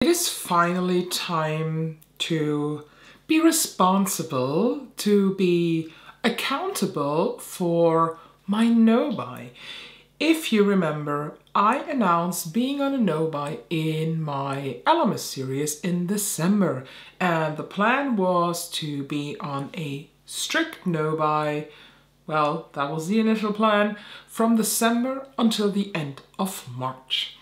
It is finally time to be responsible, to be accountable for my no-buy. If you remember, I announced being on a no-buy in my Elemis series in December, and the plan was to be on a strict no-buy. Well, that was the initial plan, from December until the end of March.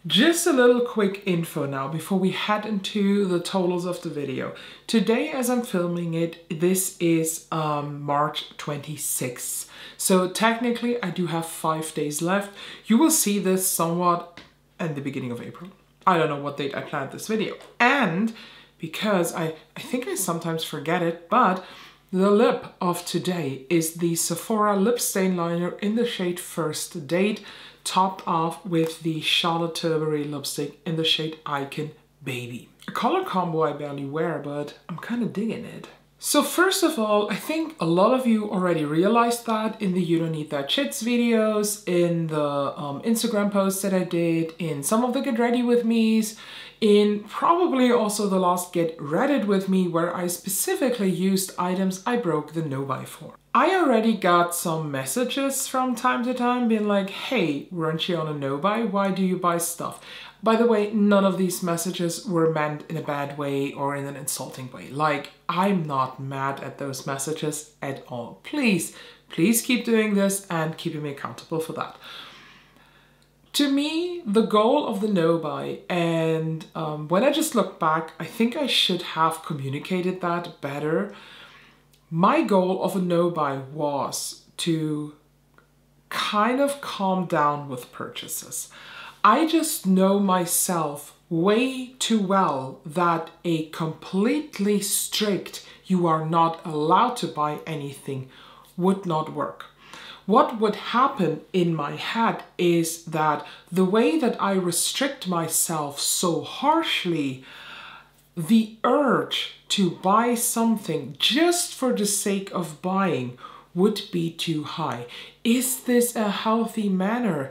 Just a little quick info now before we head into the totals of the video. Today, as I'm filming it, this is March 26th. So technically I do have 5 days left. You will see this somewhat at the beginning of April. I don't know what date I planned this video. And because I think I sometimes forget it, but the lip of today is the Sephora lip stain liner in the shade First Date, topped off with the Charlotte Tilbury lipstick in the shade Icon Baby. A color combo I barely wear, but I'm kind of digging it. So first of all, I think a lot of you already realized that in the You Don't Need That Shits videos, in the Instagram posts that I did, in some of the Get Ready With Me's, in probably also the last Get Reddit With Me, where I specifically used items I broke the no-buy for. I already got some messages from time to time being like, hey, weren't you on a no-buy? Why do you buy stuff? By the way, none of these messages were meant in a bad way or in an insulting way. Like, I'm not mad at those messages at all. Please keep doing this and keeping me accountable for that. To me, the goal of the no-buy, and when I just look back, I think I should have communicated that better. My goal of a no-buy was to kind of calm down with purchases. I just know myself way too well that a completely strict, you are not allowed to buy anything, would not work. What would happen in my head is that the way that I restrict myself so harshly, the urge to buy something just for the sake of buying would be too high. Is this a healthy manner?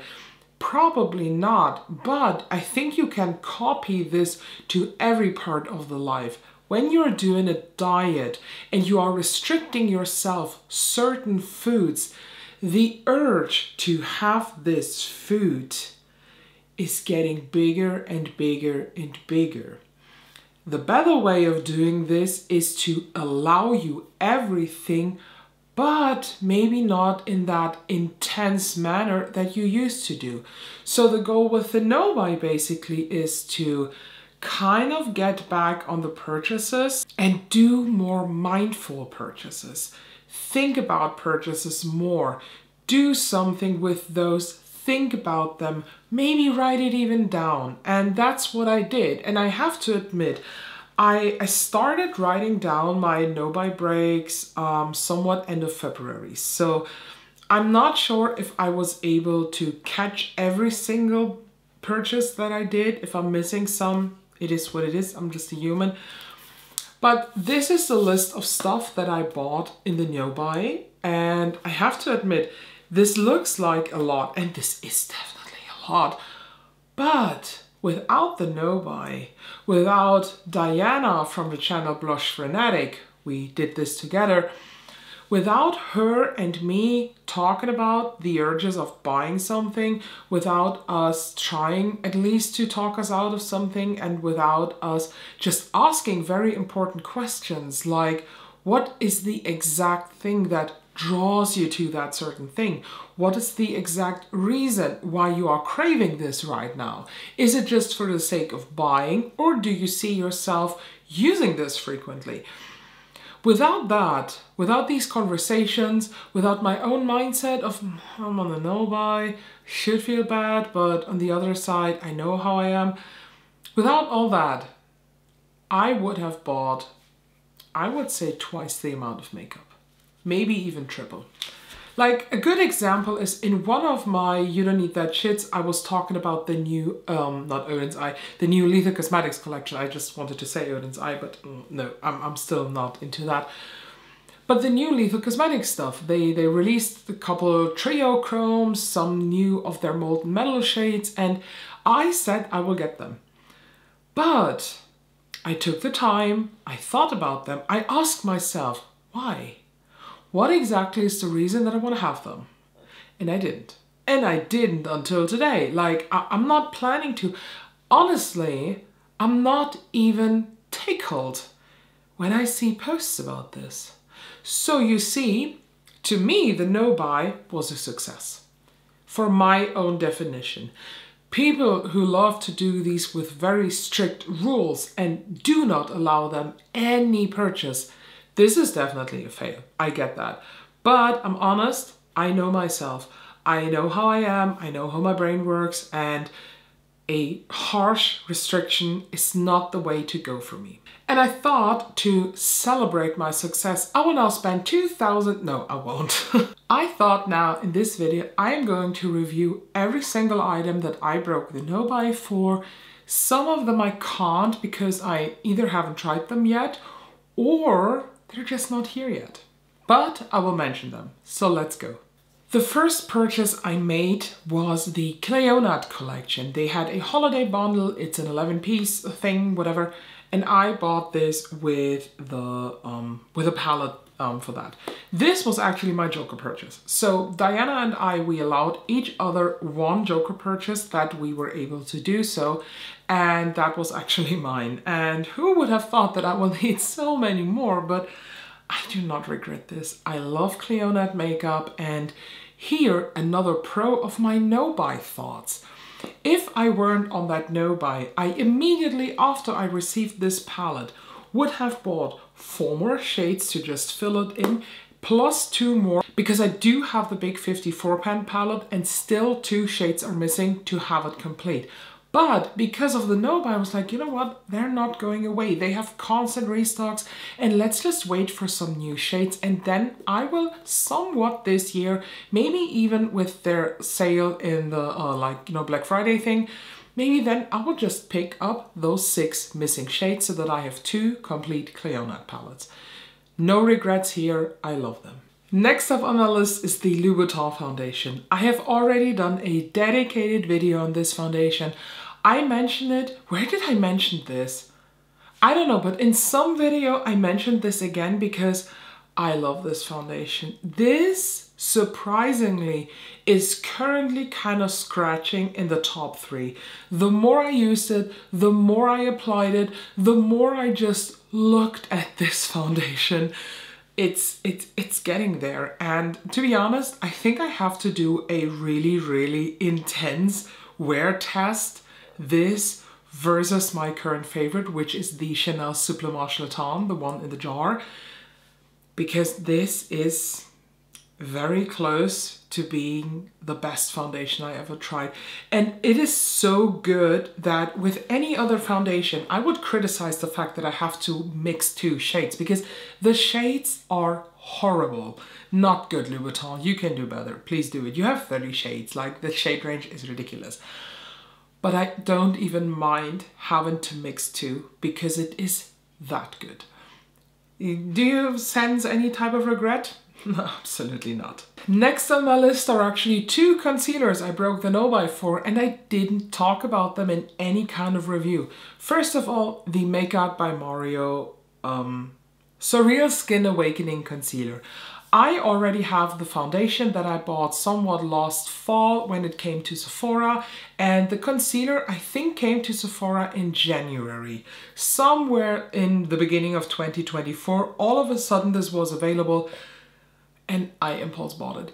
Probably not, but I think you can copy this to every part of the life. When you're doing a diet and you are restricting yourself certain foods, the urge to have this food is getting bigger and bigger and bigger. The better way of doing this is to allow you everything, but maybe not in that intense manner that you used to do. So the goal with the no-buy basically is to kind of get back on the purchases and do more mindful purchases. Think about purchases more. Do something with those. Think about them. Maybe write it even down. And that's what I did. And I have to admit, I started writing down my no-buy breaks somewhat end of February. So I'm not sure if I was able to catch every single purchase that I did. If I'm missing some, it is what it is. I'm just a human. But this is the list of stuff that I bought in the no-buy. And I have to admit, this looks like a lot, and this is definitely a lot. But without the no-buy, without Diana from the channel Blush Frenetic, we did this together, without her and me talking about the urges of buying something, without us trying at least to talk us out of something, and without us just asking very important questions like, what is the exact thing that draws you to that certain thing? What is the exact reason why you are craving this right now? Is it just for the sake of buying, or do you see yourself using this frequently? Without that, without these conversations, without my own mindset of I'm on a no-buy, should feel bad, but on the other side, I know how I am. Without all that, I would have bought, I would say, twice the amount of makeup. Maybe even triple. Like, a good example is in one of my You Don't Need That Shits, I was talking about the new, not Odin's Eye, the new Lethal Cosmetics collection. I just wanted to say Odin's Eye, but no, I'm still not into that. But the new Lethal Cosmetics stuff, they released a couple of trio chromes, some new of their molten metal shades, and I said I will get them. But I took the time, I thought about them, I asked myself, why? What exactly is the reason that I want to have them? And I didn't. And I didn't until today. Like, I'm not planning to. Honestly, I'm not even tickled when I see posts about this. So you see, to me, the no buy was a success. For my own definition. People who love to do these with very strict rules and do not allow them any purchase, this is definitely a fail. I get that. But I'm honest, I know myself. I know how I am, I know how my brain works, and a harsh restriction is not the way to go for me. And I thought to celebrate my success, I will now spend 2,000, no, I won't. I thought now in this video, I am going to review every single item that I broke the no buy for. Some of them I can't because I either haven't tried them yet or they're just not here yet. But I will mention them, so let's go. The first purchase I made was the Cleonat collection. They had a holiday bundle, it's an 11-piece thing, whatever, and I bought this with a palette for that. This was actually my Joker purchase. So Diana and I, we allowed each other one Joker purchase that we were able to do so, and that was actually mine. And who would have thought that I would need so many more, but I do not regret this. I love Cleonat makeup, and here another pro of my no-buy thoughts. If I weren't on that no-buy, I immediately after I received this palette would have bought 4 more shades to just fill it in, plus 2 more, because I do have the big 54 pan palette and still 2 shades are missing to have it complete. But because of the no-buy, I was like, you know what? They're not going away. They have constant restocks, and let's just wait for some new shades. And then I will somewhat this year, maybe even with their sale in the Black Friday thing, maybe then I will just pick up those 6 missing shades so that I have 2 complete Cleonat palettes. No regrets here. I love them. Next up on my list is the Louboutin foundation. I have already done a dedicated video on this foundation. I mentioned it. Where did I mention this? I don't know, but in some video I mentioned this again because I love this foundation. This, surprisingly, is currently kind of scratching in the top 3. The more I used it, the more I applied it, the more I just looked at this foundation. It's getting there, and to be honest, I think I have to do a really intense wear test this versus my current favorite, which is the Chanel Souple Marche Latin, the one in the jar, because this is very close to being the best foundation I ever tried. And it is so good that with any other foundation, I would criticize the fact that I have to mix 2 shades because the shades are horrible. Not good, Louboutin. You can do better. Please do it. You have 30 shades. Like, the shade range is ridiculous. But I don't even mind having to mix 2 because it is that good. Do you sense any type of regret? No, absolutely not. Next on my list are actually 2 concealers I broke the no-buy for, and I didn't talk about them in any kind of review. First of all, the Make Out by Mario Surreal Skin Awakening Concealer. I already have the foundation that I bought somewhat last fall when it came to Sephora, and the concealer I think came to Sephora in January. Somewhere in the beginning of 2024, all of a sudden this was available and I impulse bought it.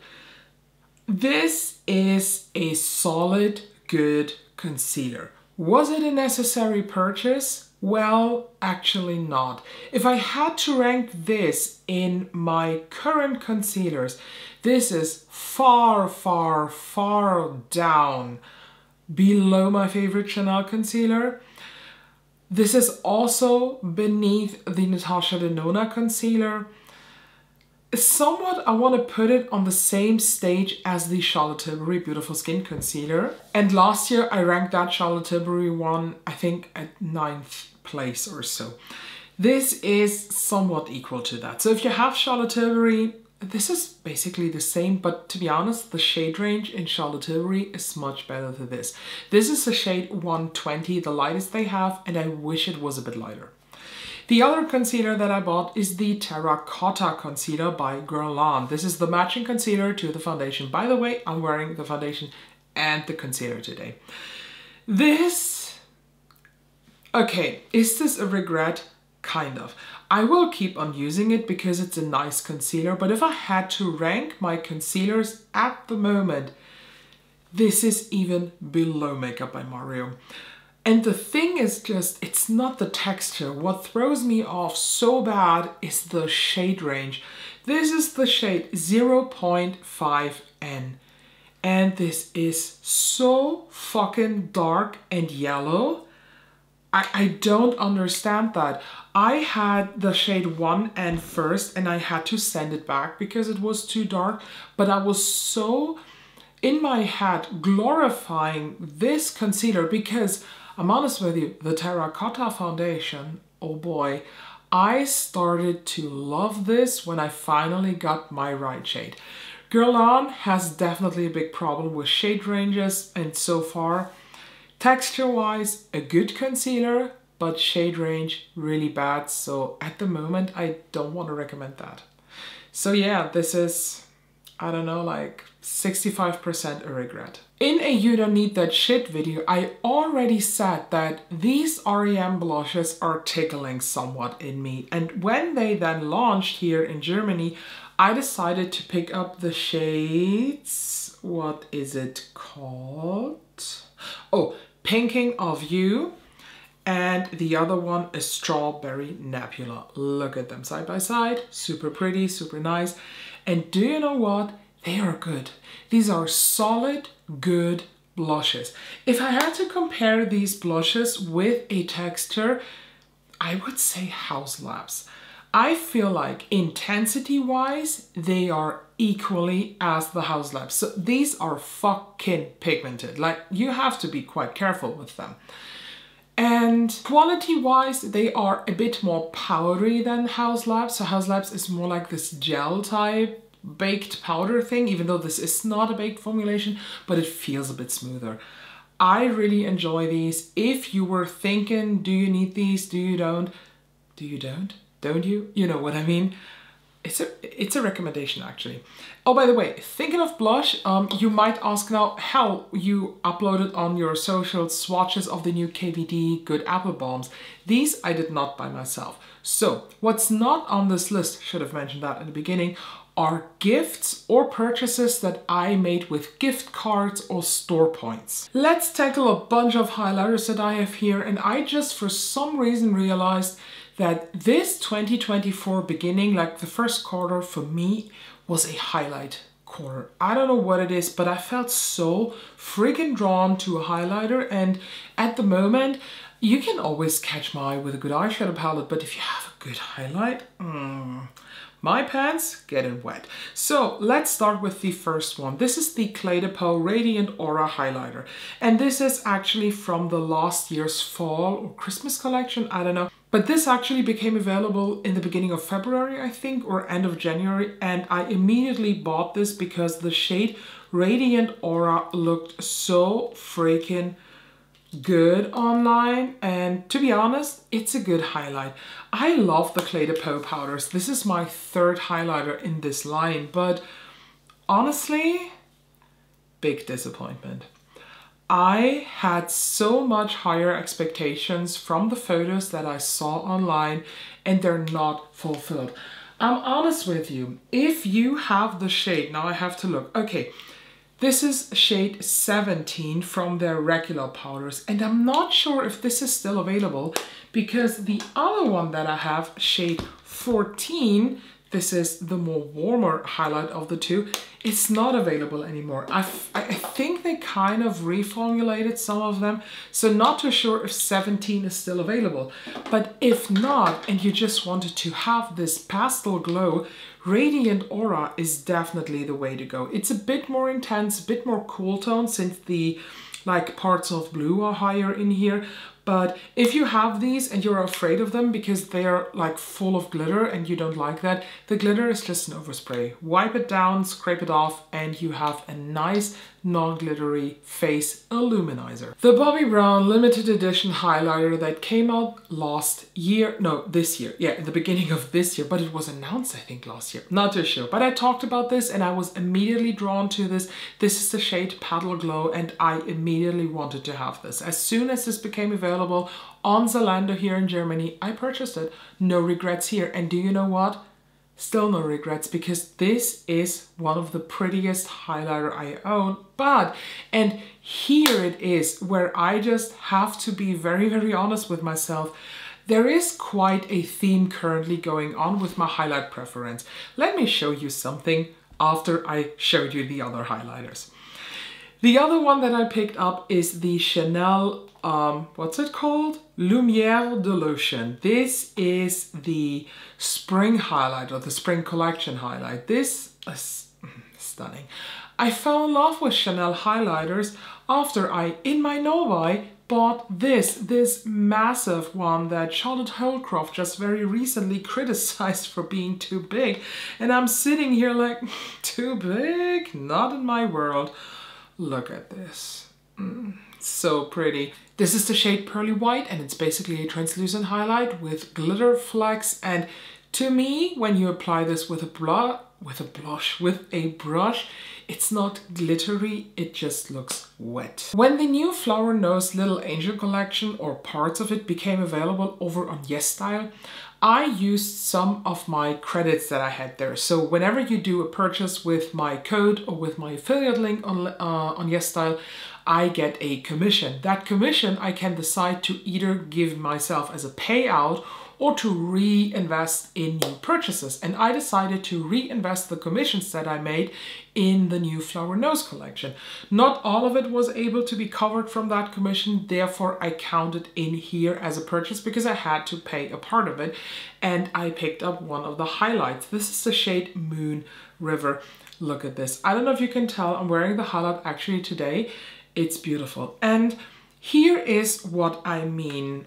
This is a solid, good concealer. Was it a necessary purchase? Well, actually not. If I had to rank this in my current concealers, this is far down below my favorite Chanel concealer. This is also beneath the Natasha Denona concealer. Somewhat, I want to put it on the same stage as the Charlotte Tilbury Beautiful Skin Concealer. And last year I ranked that Charlotte Tilbury one, I think, at 9th place or so. This is somewhat equal to that. So if you have Charlotte Tilbury, this is basically the same, but to be honest, the shade range in Charlotte Tilbury is much better than this. This is the shade 120, the lightest they have, and I wish it was a bit lighter. The other concealer that I bought is the Terracotta Concealer by Guerlain. This is the matching concealer to the foundation. By the way, I'm wearing the foundation and the concealer today. This, okay, is this a regret? Kind of. I will keep on using it because it's a nice concealer, but if I had to rank my concealers at the moment, this is even below Makeup by Mario. And the thing is just, it's not the texture. What throws me off so bad is the shade range. This is the shade 0.5N. And this is so fucking dark and yellow. I don't understand that. I had the shade 1N first and I had to send it back because it was too dark. But I was so in my head glorifying this concealer because I'm honest with you, the Terracotta foundation, oh boy, I started to love this when I finally got my right shade. Guerlain has definitely a big problem with shade ranges, and so far, texture-wise, a good concealer, but shade range really bad. So at the moment, I don't want to recommend that. So yeah, this is, I don't know, like 65% a regret. In a You Don't Need That Shit video, I already said that these REM blushes are tickling somewhat in me. And when they then launched here in Germany, I decided to pick up the shades, what is it called? Oh, Pinking of You, and the other one is Strawberry Nebula. Look at them side by side, super pretty, super nice. And do you know what? They are good. These are solid, good blushes. If I had to compare these blushes with a texture, I would say House Labs. I feel like intensity-wise, they are equally as the House Labs. So these are fucking pigmented. Like, you have to be quite careful with them. And quality-wise, they are a bit more powdery than House Labs. So House Labs is more like this gel type baked powder thing, even though this is not a baked formulation, but it feels a bit smoother. I really enjoy these. If you were thinking, do you need these? Do you don't? Do you don't? Don't you? You know what I mean? It's a recommendation actually. Oh, by the way, thinking of blush, you might ask now how you uploaded on your social swatches of the new KVD Good Apple Balms. These I did not by myself. So what's not on this list, should have mentioned that in the beginning, are gifts or purchases that I made with gift cards or store points. Let's tackle a bunch of highlighters that I have here, and I just for some reason realized that this 2024 beginning, like the first quarter for me, was a highlight quarter. I don't know what it is, but I felt so freaking drawn to a highlighter, and at the moment, you can always catch my eye with a good eyeshadow palette, but if you have a good highlight, my pants getting wet. So let's start with the first one. This is the Clé de Peau Radiant Aura Highlighter. And this is actually from the last year's fall or Christmas collection, I don't know. But this actually became available in the beginning of February, I think, or end of January. And I immediately bought this because the shade Radiant Aura looked so freaking good online, and to be honest, it's a good highlight. I love the Clé de Peau powders. This is my third highlighter in this line, but honestly, big disappointment. I had so much higher expectations from the photos that I saw online, and they're not fulfilled. I'm honest with you, if you have the shade, now I have to look, okay, this is shade 17 from their regular powders, and I'm not sure if this is still available because the other one that I have, shade 14, this is the more warmer highlight of the two, it's not available anymore. I think they kind of reformulated some of them, so not too sure if 17 is still available. But if not, and you just wanted to have this pastel glow, Radiant Aura is definitely the way to go. It's a bit more intense, a bit more cool tone since the like parts of blue are higher in here, But if you have these and you're afraid of them because they're like full of glitter and you don't like that, the glitter is just an overspray. Wipe it down, scrape it off, and you have a nice non-glittery face illuminizer. The Bobbi Brown limited edition highlighter that came out this year. Yeah, in the beginning of this year, but it was announced I think last year. Not too sure, but I talked about this and I was immediately drawn to this. This is the shade Paddle Glow and I immediately wanted to have this. As soon as this became available on Zalando here in Germany, I purchased it. No regrets here. And do you know what? Still no regrets, because this is one of the prettiest highlighter I own. And here it is where I just have to be very, very honest with myself. There is quite a theme currently going on with my highlight preference. Let me show you something after I showed you the other highlighters. The other one that I picked up is the Chanel, what's it called? Lumière de Lotion. This is the spring highlight, or the spring collection highlight. This is stunning. I fell in love with Chanel highlighters after I, in my nobuy, bought this massive one that Charlotte Holcroft just very recently criticized for being too big. And I'm sitting here like, too big? Not in my world. Look at this. So pretty. This is the shade Pearly White and it's basically a translucent highlight with glitter flecks. And to me, when you apply this with a brush, it's not glittery, it just looks wet. When the new Flower Nose Little Angel collection, or parts of it, became available over on YesStyle, I used some of my credits that I had there. So whenever you do a purchase with my code or with my affiliate link on YesStyle, I get a commission. That commission I can decide to either give myself as a payout or to reinvest in new purchases. And I decided to reinvest the commissions that I made in the new Flower Nose collection. Not all of it was able to be covered from that commission, therefore I counted in here as a purchase because I had to pay a part of it. And I picked up one of the highlights. This is the shade Moon River. Look at this. I don't know if you can tell, I'm wearing the highlight actually today. It's beautiful. And here is what I mean.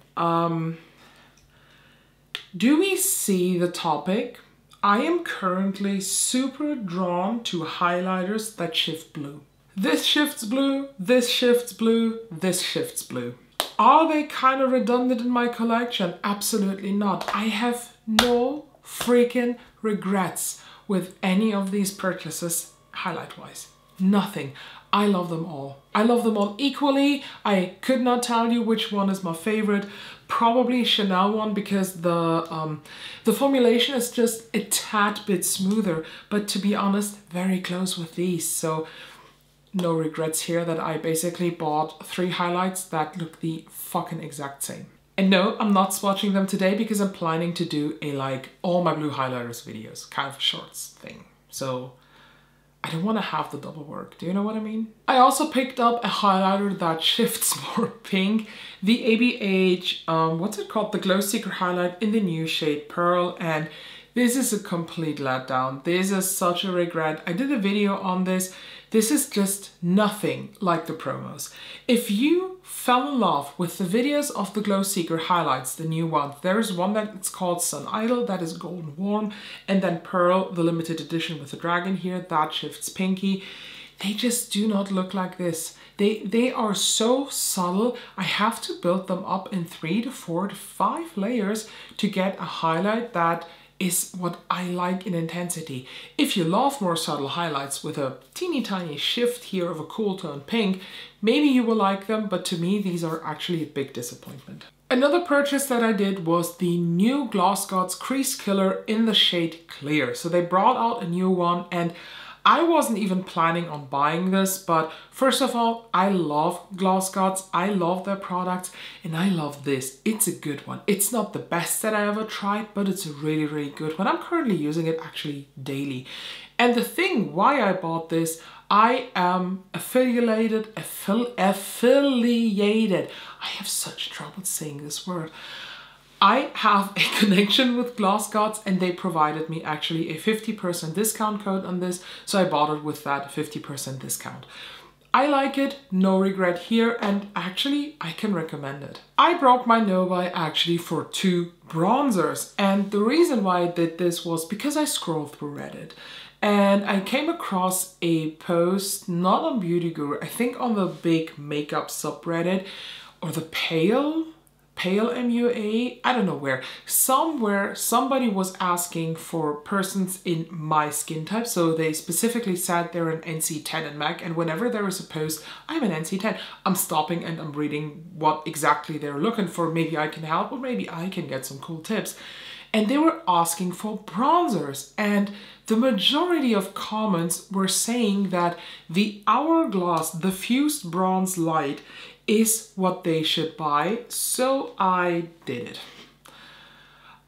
Do we see the topic? I am currently super drawn to highlighters that shift blue. This shifts blue, this shifts blue, this shifts blue. Are they kind of redundant in my collection? Absolutely not. I have no freaking regrets with any of these purchases highlight-wise. Nothing. I love them all. I love them all equally. I could not tell you which one is my favorite. Probably Chanel one because the formulation is just a tad bit smoother, but to be honest, very close with these. So no regrets here that I basically bought 3 highlights that look the fucking exact same. And no, I'm not swatching them today because I'm planning to do a like all my blue highlighters videos, kind of a shorts thing. So I don't want to have the double work. Do you know what I mean? I also picked up a highlighter that shifts more pink. The ABH, what's it called? The Glow Seeker highlight in the new shade Pearl. And this is a complete letdown. This is such a regret. I did a video on this. This is just nothing like the promos. If you fell in love with the videos of the Glow Seeker highlights, the new ones, there is one that it's called Sun Idol, that is golden warm, and then Pearl, the limited edition with the dragon here, that shifts pinky. They just do not look like this. They are so subtle. I have to build them up in 3 to 4 to 5 layers to get a highlight that is what I like in intensity. If you love more subtle highlights with a teeny tiny shift here of a cool tone pink, maybe you will like them, but to me these are actually a big disappointment. Another purchase that I did was the new Gloss Gods Crease Killer in the shade Clear. So they brought out a new one and I wasn't even planning on buying this, but first of all, I love Gloss Gods, I love their products, and I love this. It's a good one. It's not the best that I ever tried, but it's a really, really good one. I'm currently using it actually daily. And the thing why I bought this, I am affiliated. I have such trouble saying this word. I have a connection with Gloss Gods and they provided me actually a 50% discount code on this, so I bought it with that 50% discount. I like it, no regret here, and actually I can recommend it. I brought my nobuy actually for 2 bronzers, and the reason why I did this was because I scrolled through Reddit and I came across a post, not on Beauty Guru, I think on the big makeup subreddit, or the Pale MUA, I don't know where. Somewhere somebody was asking for persons in my skin type. So they specifically said they're an NC10 and MAC, and whenever there is a post, I'm an NC10, I'm stopping and I'm reading what exactly they're looking for. Maybe I can help, or maybe I can get some cool tips. And they were asking for bronzers, and the majority of comments were saying that the Hourglass, the Fused Bronze Light, is what they should buy, so I did it.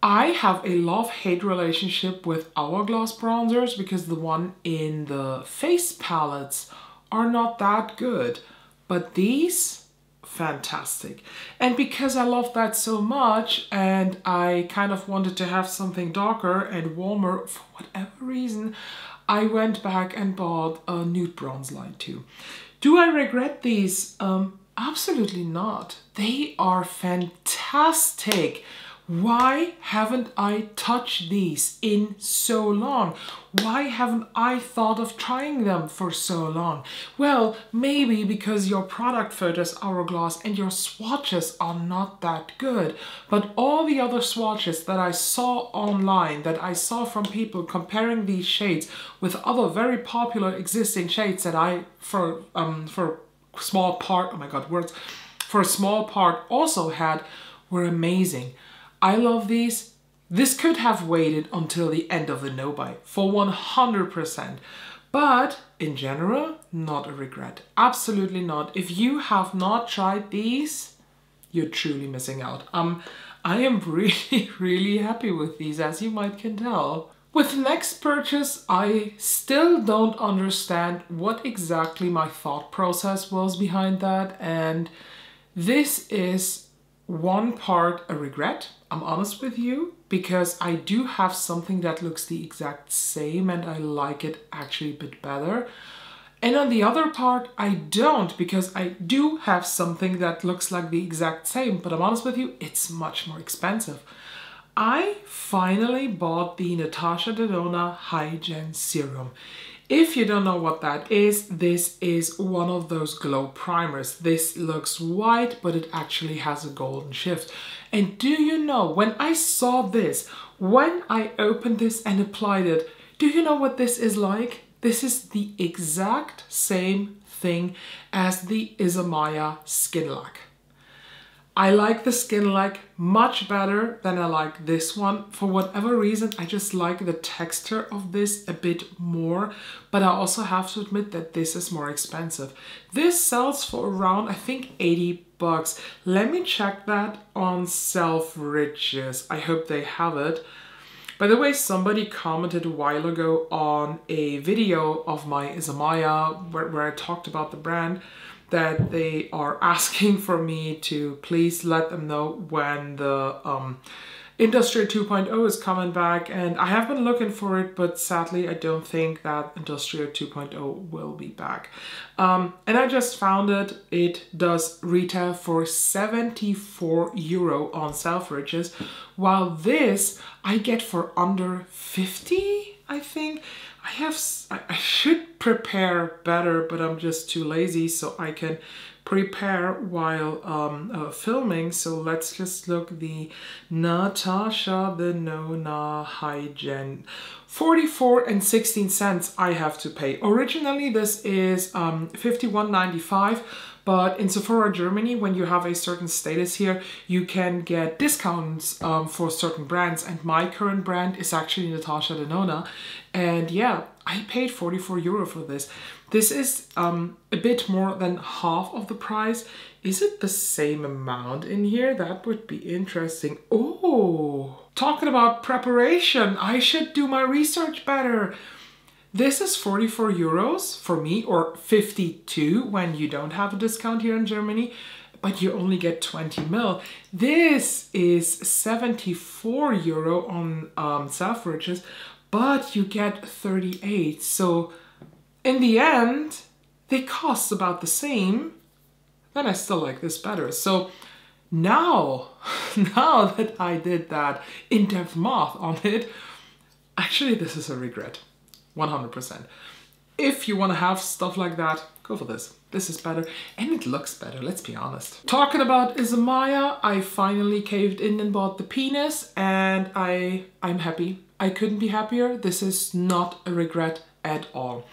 I have a love-hate relationship with Hourglass bronzers because the one in the face palettes are not that good, but these, fantastic. And because I love that so much and I kind of wanted to have something darker and warmer for whatever reason, I went back and bought a nude bronze light too. Do I regret these? Absolutely not. They are fantastic. Why haven't I touched these in so long? Why haven't I thought of trying them for so long? Well, maybe because your product photos, Hourglass, and your swatches are not that good. But all the other swatches that I saw online, that I saw from people comparing these shades with other very popular existing shades that I, for small part, oh my god, words, for a small part also had, were amazing. I love these. This could have waited until the end of the nobuy for 100%, but in general, not a regret. Absolutely not. If you have not tried these, you're truly missing out. I am really happy with these, as you might can tell. With the next purchase, I still don't understand what exactly my thought process was behind that, and this is one part a regret, I'm honest with you, because I do have something that looks the exact same and I like it actually a bit better. And on the other part, I don't, because I do have something that looks like the exact same, but I'm honest with you, it's much more expensive. I finally bought the Natasha Denona Hygiene Serum. If you don't know what that is, this is one of those glow primers. This looks white, but it actually has a golden shift. And do you know, when I saw this, when I opened this and applied it, do you know what this is like? This is the exact same thing as the Izumaya Skin Lac. I like the Skin Lac much better than I like this one. For whatever reason, I just like the texture of this a bit more, but I also have to admit that this is more expensive. This sells for around, I think, 80 bucks. Let me check that on Selfridges. I hope they have it. By the way, somebody commented a while ago on a video of my Izumaya where I talked about the brand, that they are asking for me to please let them know when the Industria 2.0 is coming back, and I have been looking for it, but sadly I don't think that Industria 2.0 will be back. And I just found it. It does retail for 74 euro on Selfridges, while this I get for under 50, I think. I should prepare better, but I'm just too lazy, so I can prepare while filming. So let's just look. The Natasha Denona Hygiene, 44 and 16 cents I have to pay. Originally this is 51.95, but in Sephora Germany, when you have a certain status here, you can get discounts for certain brands, and my current brand is actually Natasha Denona. And yeah, I paid 44 euro for this. This is a bit more than half of the price. Is it the same amount in here? That would be interesting. Oh, talking about preparation, I should do my research better. This is 44 euros for me, or 52 when you don't have a discount here in Germany, but you only get 20 ml. This is 74 euro on Selfridges, but you get 38. So in the end, they cost about the same, then I still like this better. So now, now that I did that in-depth math on it, actually this is a regret, 100%. If you want to have stuff like that, go for this. This is better and it looks better, let's be honest. Talking about Izumaya, I finally caved in and bought the penis and I'm happy. I couldn't be happier. This is not a regret at all.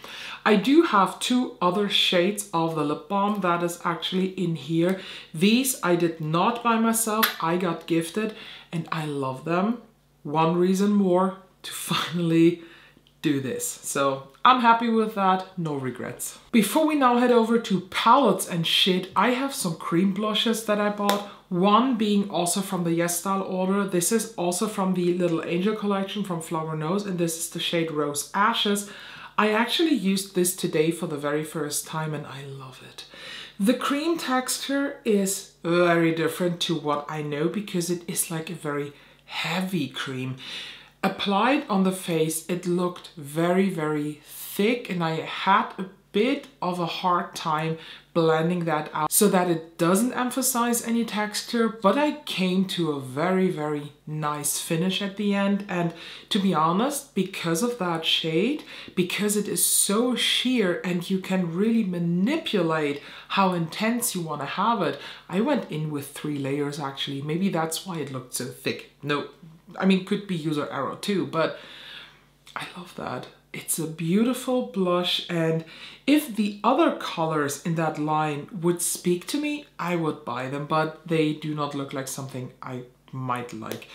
I do have 2 other shades of the lip balm that is actually in here. These I did not buy myself, I got gifted and I love them. One reason more to finally do this. So I'm happy with that, no regrets. Before we now head over to palettes and shit, I have some cream blushes that I bought. One being also from the Yes Style order. This is also from the Little Angel collection from Flower Nose, and this is the shade Rose Ashes. I actually used this today for the very first time and I love it. The cream texture is very different to what I know because it is like a very heavy cream. Applied on the face, it looked very, very thick and I had a bit of a hard time blending that out so that it doesn't emphasize any texture, but I came to a very, very nice finish at the end. And to be honest, because of that shade, because it is so sheer and you can really manipulate how intense you want to have it, I went in with 3 layers actually. Maybe that's why it looked so thick. No, I mean, could be user error too, but I love that. It's a beautiful blush, and if the other colors in that line would speak to me, I would buy them, but they do not look like something I might like.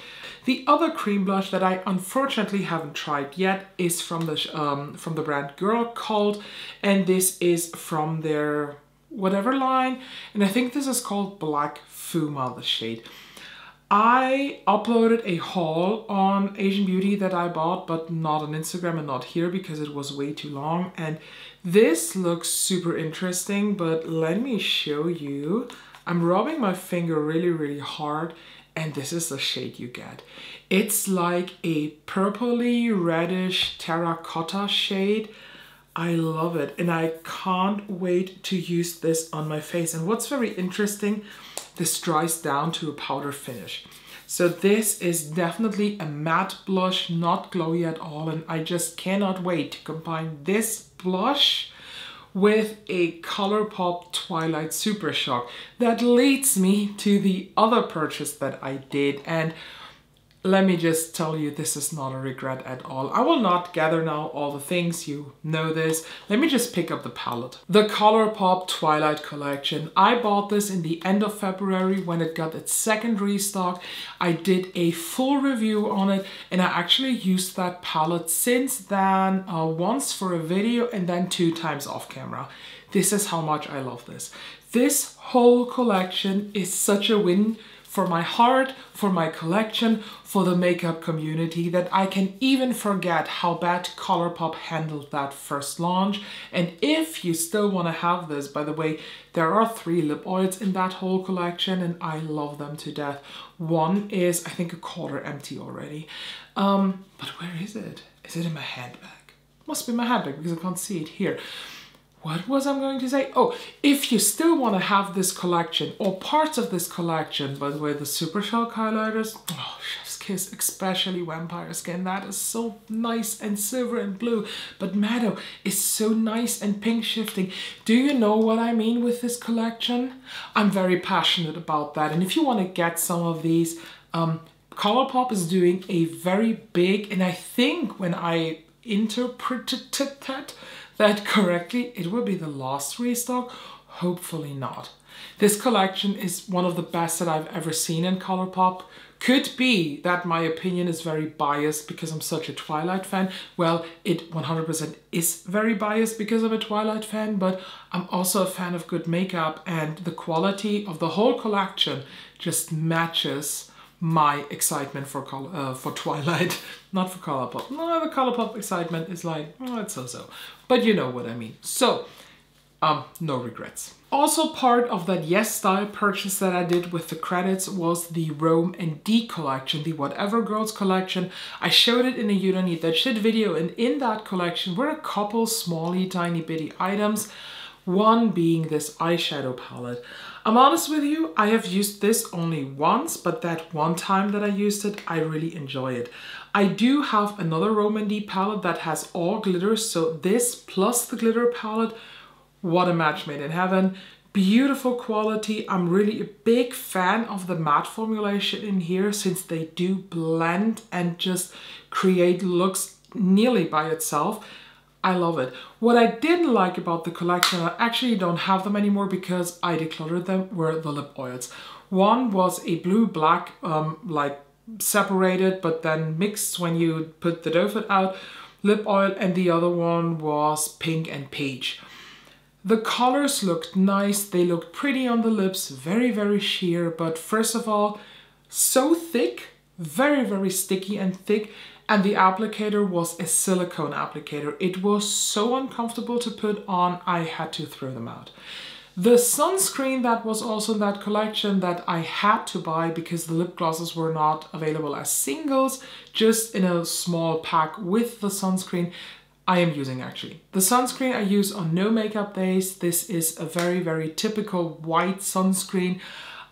The other cream blush that I unfortunately haven't tried yet is from the brand Girl Cult, and this is from their whatever line, and I think this is called Black Fuma, the shade. I uploaded a haul on Asian Beauty that I bought, but not on Instagram and not here because it was way too long. And this looks super interesting, but let me show you. I'm rubbing my finger really, really hard, and this is the shade you get. It's like a purpley reddish terracotta shade. I love it, and I can't wait to use this on my face. And what's very interesting, this dries down to a powder finish. So this is definitely a matte blush, not glowy at all, and I just cannot wait to combine this blush with a ColourPop Twilight Super Shock. That leads me to the other purchase that I did, and let me just tell you, this is not a regret at all. I will not gather now all the things, you know this. Let me just pick up the palette. The ColourPop Twilight collection. I bought this in the end of February when it got its second restock. I did a full review on it and I actually used that palette since then, once for a video and then 2 times off camera. This is how much I love this. This whole collection is such a win for my heart, for my collection, for the makeup community, that I can even forget how bad ColourPop handled that first launch. And if you still want to have this, by the way, there are 3 lip oils in that whole collection and I love them to death. One is, I think, a quarter empty already. But where is it? Is it in my handbag? Must be my handbag because I can't see it here. What was I going to say? Oh, if you still want to have this collection or parts of this collection, by the way, the Super Shock highlighters, oh, chef's kiss, especially Vampire Skin, that is so nice and silver and blue, but Meadow is so nice and pink shifting. Do you know what I mean with this collection? I'm very passionate about that, and if you want to get some of these, ColourPop is doing a very big, and I think when I interpreted that correctly, it will be the last restock. Hopefully not. This collection is one of the best that I've ever seen in ColourPop. Could be that my opinion is very biased because I'm such a Twilight fan. Well, it 100% is very biased because I'm a Twilight fan, but I'm also a fan of good makeup, and the quality of the whole collection just matches my excitement for Twilight, not for ColourPop. No, the ColourPop excitement is like, oh, it's so-so. But you know what I mean. So, no regrets. Also part of that Yes Style purchase that I did with the credits was the Rome and D collection, the Whatever Girls collection. I showed it in a You Don't Need That Shit video, and in that collection were a couple smally tiny bitty items. One being this eyeshadow palette. I'm honest with you, I have used this only once, but that one time that I used it, I really enjoy it. I do have another Romandy palette that has all glitters, so this plus the glitter palette, what a match made in heaven. Beautiful quality. I'm really a big fan of the matte formulation in here since they do blend and just create looks nearly by itself. I love it. What I didn't like about the collection, I actually don't have them anymore because I decluttered them, were the lip oils. One was a blue-black, like separated but then mixed when you put the doe foot out lip oil, and the other one was pink and peach. The colors looked nice, they looked pretty on the lips, very, very sheer, but first of all, so thick, very, very sticky and thick, and the applicator was a silicone applicator. It was so uncomfortable to put on, I had to throw them out. The sunscreen that was also in that collection that I had to buy because the lip glosses were not available as singles, just in a small pack with the sunscreen, I am using actually. The sunscreen I use on no makeup days. This is a very, very typical white sunscreen.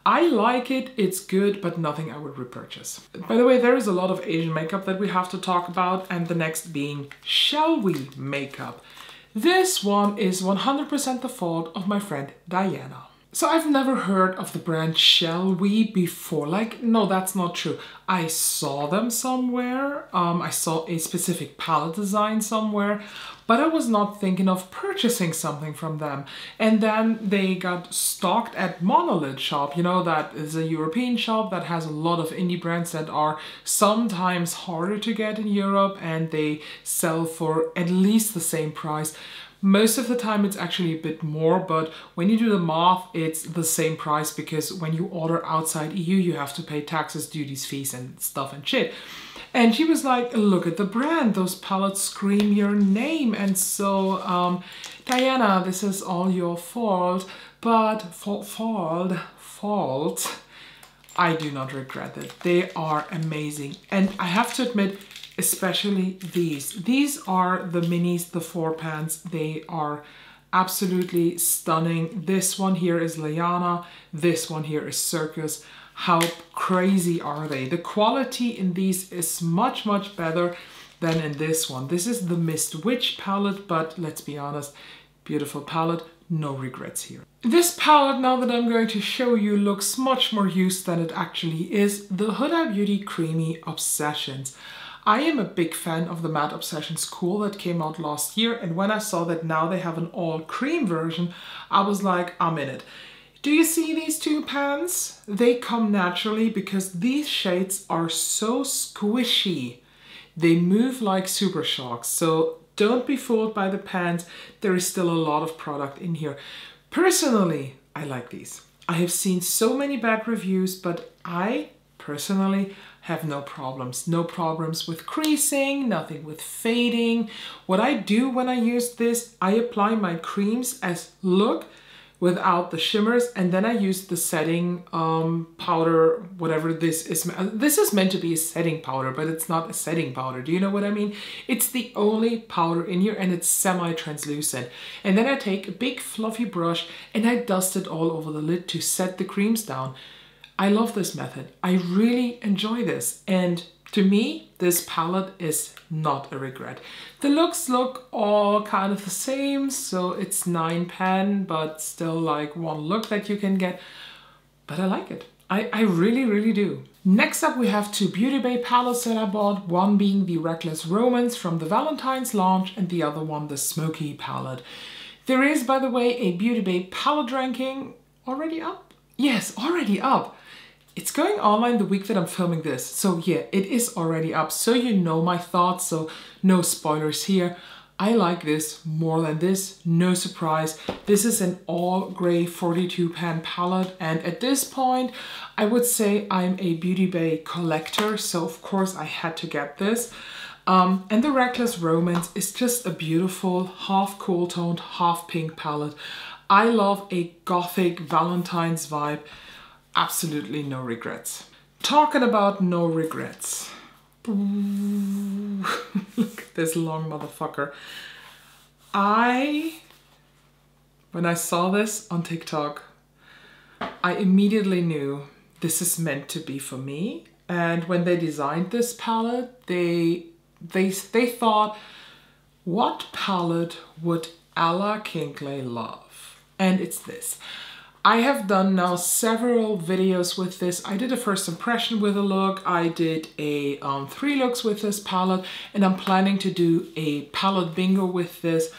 I like it, it's good, but nothing I would repurchase. By the way, there is a lot of Asian makeup that we have to talk about, and the next being Shall We makeup. This one is 100% the fault of my friend Diana. So I've never heard of the brand Shall We before. Like, no, that's not true. I saw them somewhere. I saw a specific palette design somewhere, but I was not thinking of purchasing something from them. And then they got stocked at Monolith Shop. You know, that is a European shop that has a lot of indie brands that are sometimes harder to get in Europe, and they sell for at least the same price. Most of the time it's actually a bit more, but when you do the math, it's the same price because when you order outside EU, you have to pay taxes, duties, fees and stuff and shit. And she was like, look at the brand, those palettes scream your name. And so, Diana, this is all your fault, but fault, I do not regret it. They are amazing. And I have to admit, especially these. These are the minis, the 4 pans. They are absolutely stunning. This one here is Liana. This one here is Circus. How crazy are they? The quality in these is much, much better than in this one. This is the Mist Witch palette, but let's be honest, beautiful palette. No regrets here. This palette, now that I'm going to show you, looks much more used than it actually is. The Huda Beauty Creamy Obsessions. I am a big fan of the Matte Obsessions Cool that came out last year, and when I saw that now they have an all cream version, I was like, I'm in it. Do you see these 2 pans? They come naturally because these shades are so squishy. They move like Super Shocks, so don't be fooled by the pans. There is still a lot of product in here. Personally, I like these. I have seen so many bad reviews, but I personally have no problems. No problems with creasing, nothing with fading. What I do when I use this, I apply my creams as look without the shimmers, and then I use the setting powder, whatever this is. This is meant to be a setting powder, but it's not a setting powder. Do you know what I mean? It's the only powder in here, and it's semi-translucent. And then I take a big fluffy brush and I dust it all over the lid to set the creams down. I love this method. I really enjoy this. And to me, this palette is not a regret. The looks look all kind of the same. So it's 9 pan, but still like one look that you can get. But I like it. I really, really do. Next up, we have 2 Beauty Bay palettes that I bought. One being the Reckless Romance from the Valentine's launch, and the other one, the Smoky palette. There is, by the way, a Beauty Bay palette ranking already up. Yes, already up. It's going online the week that I'm filming this. So yeah, it is already up. So you know my thoughts, so no spoilers here. I like this more than this, no surprise. This is an all gray 42 pan palette. And at this point, I would say I'm a Beauty Bay collector. So of course I had to get this. And the Reckless Romance is just a beautiful half cool toned, half pink palette. I love a gothic Valentine's vibe. Absolutely no regrets. Talking about no regrets. Look at this long motherfucker. I When I saw this on TikTok, I immediately knew this is meant to be for me. And when they designed this palette, they thought, what palette would Ella Kinkley love? And it's this. I have done now several videos with this. I did a first impression with a look. I did a 3 looks with this palette, and I'm planning to do a palette bingo with this.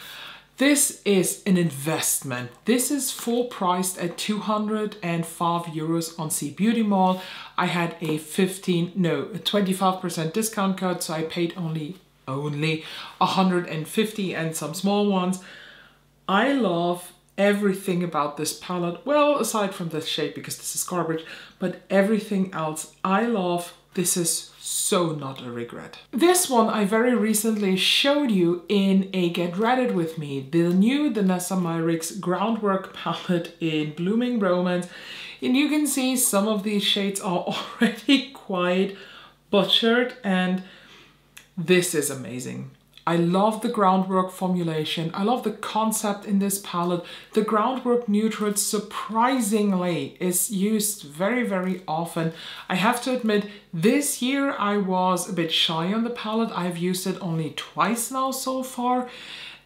This is an investment. This is full priced at 205 euros on C Beauty Mall. I had a 25% discount code, so I paid only 150 and some small ones. I love everything about this palette. Well, aside from this shade, because this is garbage, but everything else I love. This is so not a regret. This one I very recently showed you in a Get Reddit with me, the new Danessa Myricks Groundwork palette in Blooming Romance. And you can see some of these shades are already quite butchered, and this is amazing. I love the groundwork formulation. I love the concept in this palette. The groundwork neutral surprisingly is used very, very often. I have to admit, this year I was a bit shy on the palette. I've used it only twice now so far.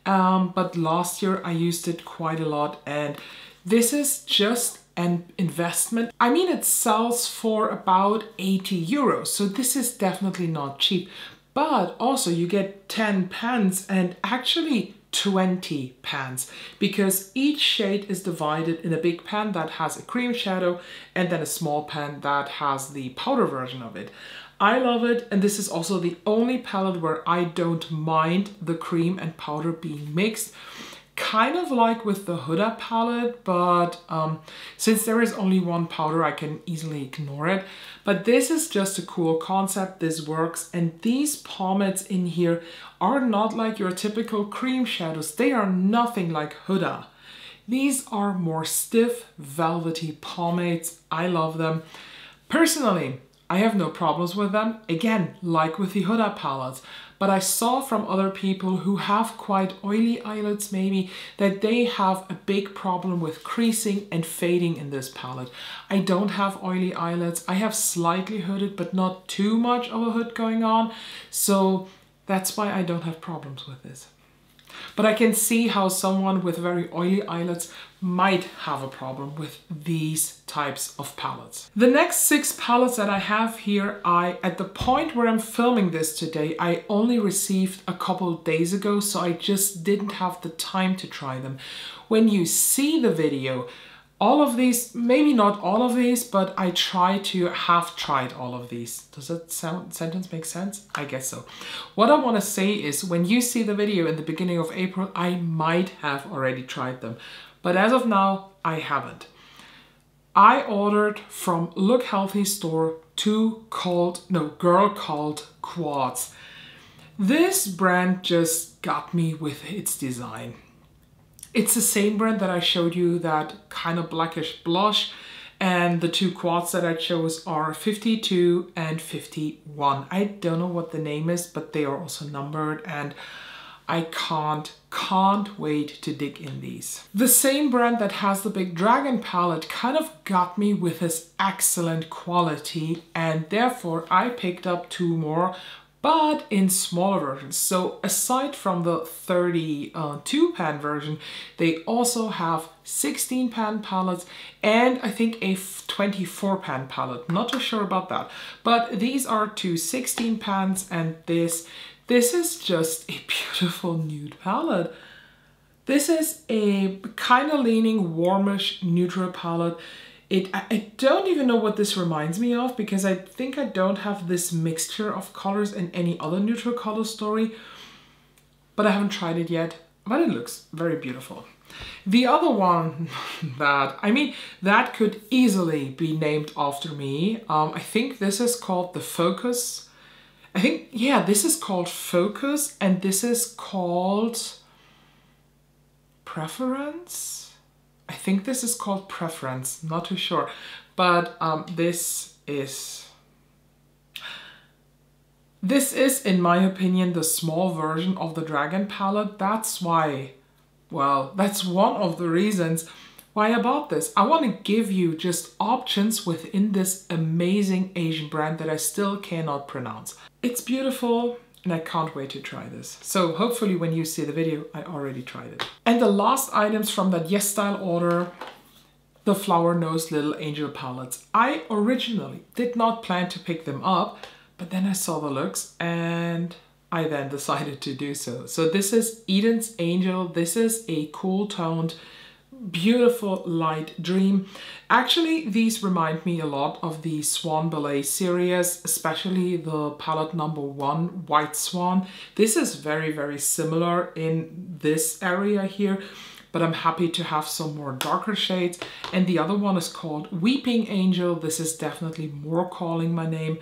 But last year I used it quite a lot, and this is just an investment. I mean, it sells for about 80 euros, so this is definitely not cheap. But also you get 10 pans and actually 20 pans, because each shade is divided in a big pan that has a cream shadow and then a small pan that has the powder version of it. I love it, and this is also the only palette where I don't mind the cream and powder being mixed. Kind of like with the Huda palette, but since there is only one powder, I can easily ignore it. But this is just a cool concept, this works, and these pomades in here are not like your typical cream shadows. They are nothing like Huda. These are more stiff, velvety pomades. I love them. Personally, I have no problems with them, again, like with the Huda palettes. But I saw from other people who have quite oily eyelids maybe that they have a big problem with creasing and fading in this palette. I don't have oily eyelids. I have slightly hooded, but not too much of a hood going on. So that's why I don't have problems with this. But I can see how someone with very oily eyelids might have a problem with these types of palettes. The next 6 palettes that I have here, at the point where I'm filming this today, I only received a couple days ago, so I just didn't have the time to try them. When you see the video, all of these, maybe not all of these, but I try to have tried all of these. Does that sentence make sense? I guess so. What I want to say is, when you see the video in the beginning of April, I might have already tried them. But as of now, I haven't. I ordered from Look Healthy store 2 Girl Cult Quads. This brand just got me with its design. It's the same brand that I showed you, that kind of blackish blush, and the 2 quads that I chose are 52 and 51. I don't know what the name is, but they are also numbered, and I can't wait to dig in these. The same brand that has the Big Dragon palette kind of got me with this excellent quality, and therefore I picked up 2 more, but in smaller versions. So aside from the 32 pan version, they also have 16 pan palettes and I think a 24 pan palette. Not too sure about that. But these are 2 16 pans, and this is just a beautiful nude palette. This is a kind of leaning warmish neutral palette. I don't even know what this reminds me of, because I think I don't have this mixture of colors in any other neutral color story, but I haven't tried it yet, but it looks very beautiful. The other one that could easily be named after me, I think this is called the Focus. This is called Focus, and this is called Preference. I think this is called Preference, not too sure, but this is in my opinion the small version of the Dragon palette. That's why Well, that's one of the reasons why I bought this. I want to give you just options within this amazing Asian brand that I still cannot pronounce. It's beautiful and I can't wait to try this. So hopefully when you see the video, I already tried it. And the last items from that Yes Style order, the Flower Nose Little Angel palettes. I originally did not plan to pick them up, but then I saw the looks and I then decided to do so. So this is Eden's Angel. This is a cool toned, beautiful light dream. Actually, these remind me a lot of the Swan Ballet series, especially the palette number 1, White Swan. This is very, very similar in this area here, but I'm happy to have some more darker shades. And the other one is called Weeping Angel. This is definitely more calling my name.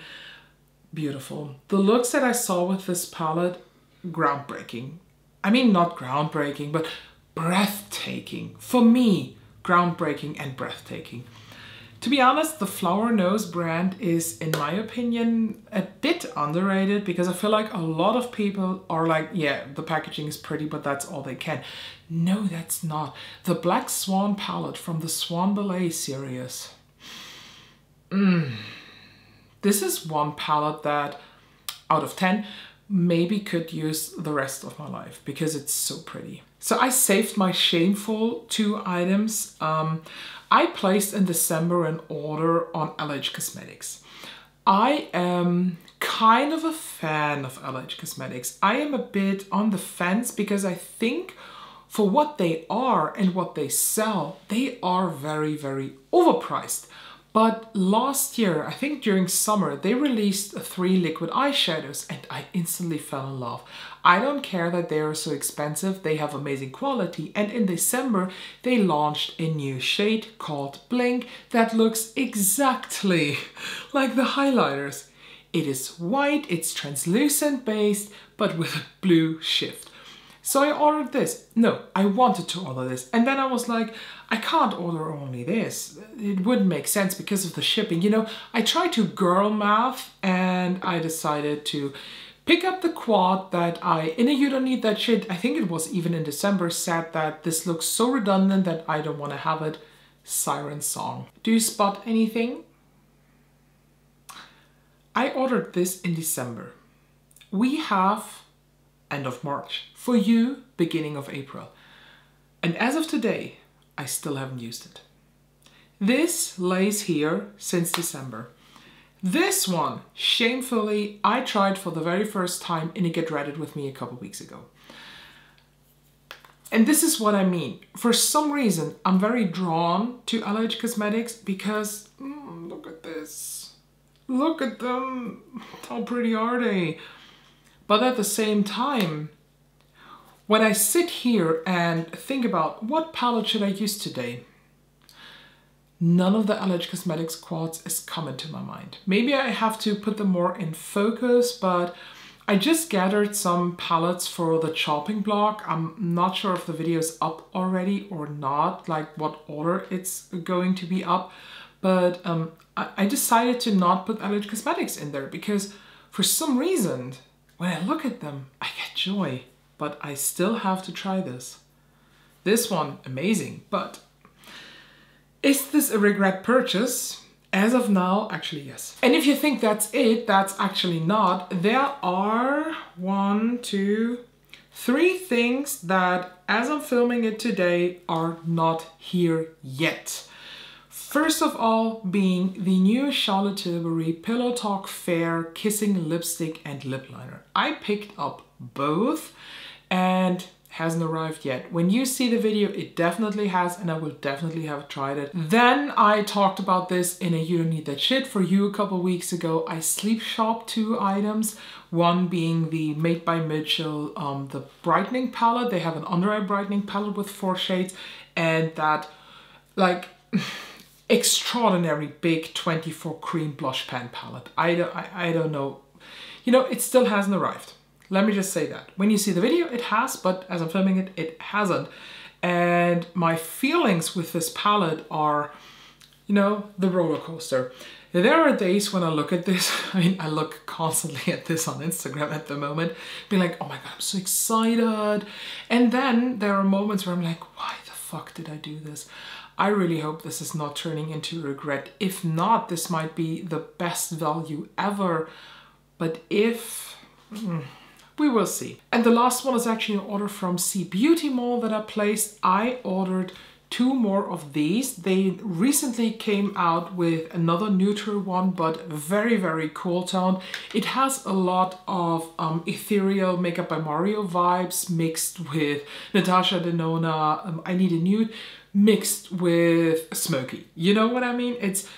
Beautiful. The looks that I saw with this palette, groundbreaking. I mean, not groundbreaking, but breathtaking. For me, groundbreaking and breathtaking. To be honest, the Flower Nose brand is, in my opinion, a bit underrated because I feel like a lot of people are like, yeah, the packaging is pretty, but that's all they can. No, that's not. The Black Swan palette from the Swan Ballet series. This is one palette that, out of 10, maybe could use the rest of my life because it's so pretty. So I saved my shameful 2 items. I placed in December an order on LH Cosmetics. I am kind of a fan of LH Cosmetics. I am a bit on the fence because I think for what they are and what they sell, they are very, very overpriced. But last year, I think during summer, they released 3 liquid eyeshadows and I instantly fell in love. I don't care that they are so expensive, they have amazing quality. And in December, they launched a new shade called Blink that looks exactly like the highlighters. It is white, it's translucent based, but with a blue shift. So I ordered this. No, I wanted to order this. And then I was like, I can't order only this. It wouldn't make sense because of the shipping. You know, I tried to girl math and I decided to pick up the quad that in a You Don't Need That Shit, I think it was even in December, said that this looks so redundant that I don't want to have it. Siren Song. Do you spot anything? I ordered this in December. We have end of March. For you, beginning of April. And as of today, I still haven't used it. This lays here since December. This one, shamefully, I tried for the very first time in a Get Reddit with me a couple weeks ago. And this is what I mean. For some reason, I'm very drawn to LH Cosmetics because, look at this. Look at them. How pretty are they? But at the same time, when I sit here and think about what palette should I use today, none of the LH Cosmetics quads is coming to my mind. Maybe I have to put them more in focus, but I just gathered some palettes for the chopping block. I'm not sure if the video is up already or not, like what order it's going to be up, but I decided to not put LH Cosmetics in there because for some reason, when I look at them, I get joy, but I still have to try this. This one, amazing, but is this a regret purchase? As of now, actually yes. And if you think that's it, that's actually not. There are 1, 2, 3 things that, as I'm filming it today, are not here yet. First of all, being the new Charlotte Tilbury Pillow Talk Fair Kissing Lipstick and Lip Liner. I picked up both and hasn't arrived yet. When you see the video, it definitely has, and I will definitely have tried it. Then I talked about this in a You Don't Need That Shit for you a couple weeks ago. I sleep shopped 2 items, one being the Made by Mitchell, the brightening palette. They have an under eye brightening palette with 4 shades, and that like extraordinary big 24 cream blush pan palette. I don't know. You know, it still hasn't arrived. Let me just say that. When you see the video, it has, but as I'm filming it, it hasn't. And my feelings with this palette are you know, the roller coaster. There are days when I look at this, I mean, I look constantly at this on Instagram at the moment, being like, oh my God, I'm so excited. And then there are moments where I'm like, why the fuck did I do this? I really hope this is not turning into regret. If not, this might be the best value ever. But if, we will see. And the last one is actually an order from C Beauty Mall that I placed. I ordered 2 more of these. They recently came out with another neutral one, but very, very cool tone. It has a lot of ethereal Makeup by Mario vibes mixed with Natasha Denona, I Need a Nude, mixed with smoky. You know what I mean? It's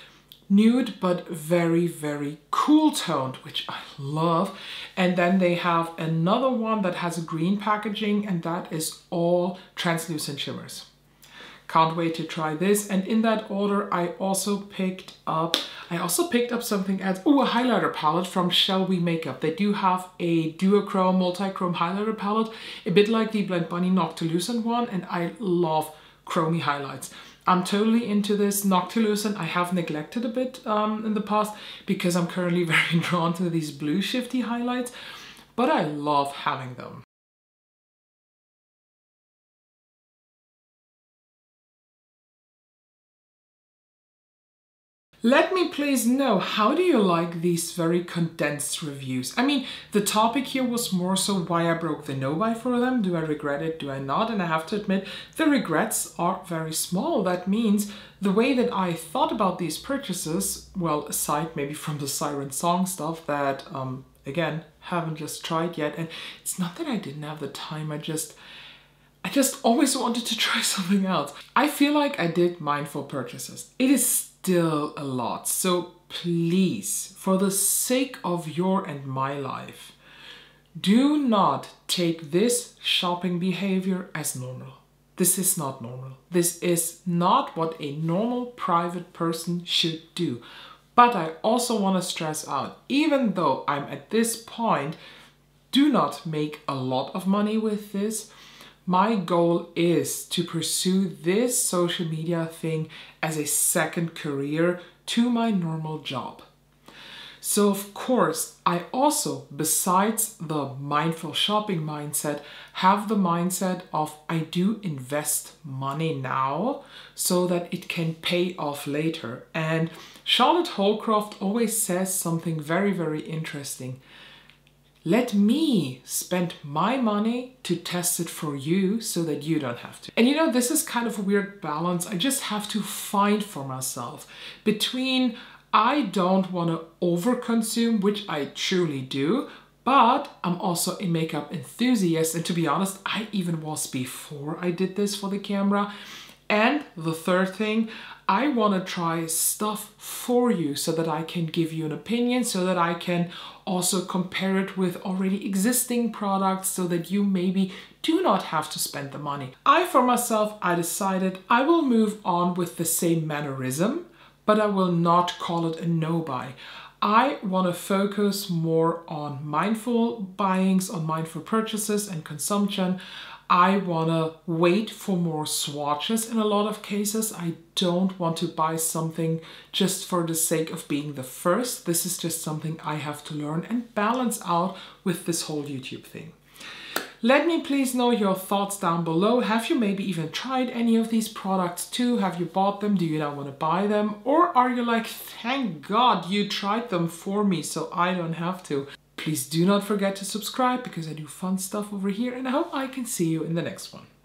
nude, but very, very cool toned, which I love. And then they have another one that has a green packaging, and that is all translucent shimmers. Can't wait to try this. And in that order, I also picked up something else. Oh, a highlighter palette from Shall We Makeup. They do have a duochrome, multi-chrome highlighter palette, a bit like the Blend Bunny Noctilucent one, and I love chromey highlights. I'm totally into this Noctilucent. I have neglected a bit in the past because I'm currently very drawn to these blue shifty highlights, but I love having them. Let me please know, how do you like these very condensed reviews? I mean, the topic here was more so why I broke the no-buy for them. Do I regret it? Do I not? And I have to admit, the regrets are very small. That means the way that I thought about these purchases, well, aside maybe from the Siren Song stuff that, again, haven't just tried yet. And it's not that I didn't have the time, I just always wanted to try something else. I feel like I did mindful purchases. It is still a lot. So please, for the sake of your and my life, do not take this shopping behavior as normal. This is not normal. This is not what a normal private person should do. But I also want to stress out, even though I'm at this point, do not make a lot of money with this. My goal is to pursue this social media thing as a second career to my normal job. So of course, I also, besides the mindful shopping mindset, have the mindset of I do invest money now so that it can pay off later. And Charlotte Holcroft always says something very, very interesting. Let me spend my money to test it for you so that you don't have to. And you know, this is kind of a weird balance I just have to find for myself between I don't want to overconsume, which I truly do, but I'm also a makeup enthusiast. And to be honest, I even was before I did this for the camera. And the third thing, I want to try stuff for you so that I can give you an opinion, so that I can also compare it with already existing products so that you maybe do not have to spend the money. For myself, I decided I will move on with the same mannerism, but I will not call it a no-buy. I want to focus more on mindful buyings, on mindful purchases and consumption. I want to wait for more swatches in a lot of cases. I don't want to buy something just for the sake of being the first. This is just something I have to learn and balance out with this whole YouTube thing. Let me please know your thoughts down below. Have you maybe even tried any of these products too? Have you bought them? Do you now want to buy them? Or are you like, thank God you tried them for me so I don't have to? Please do not forget to subscribe because I do fun stuff over here, and I hope I can see you in the next one.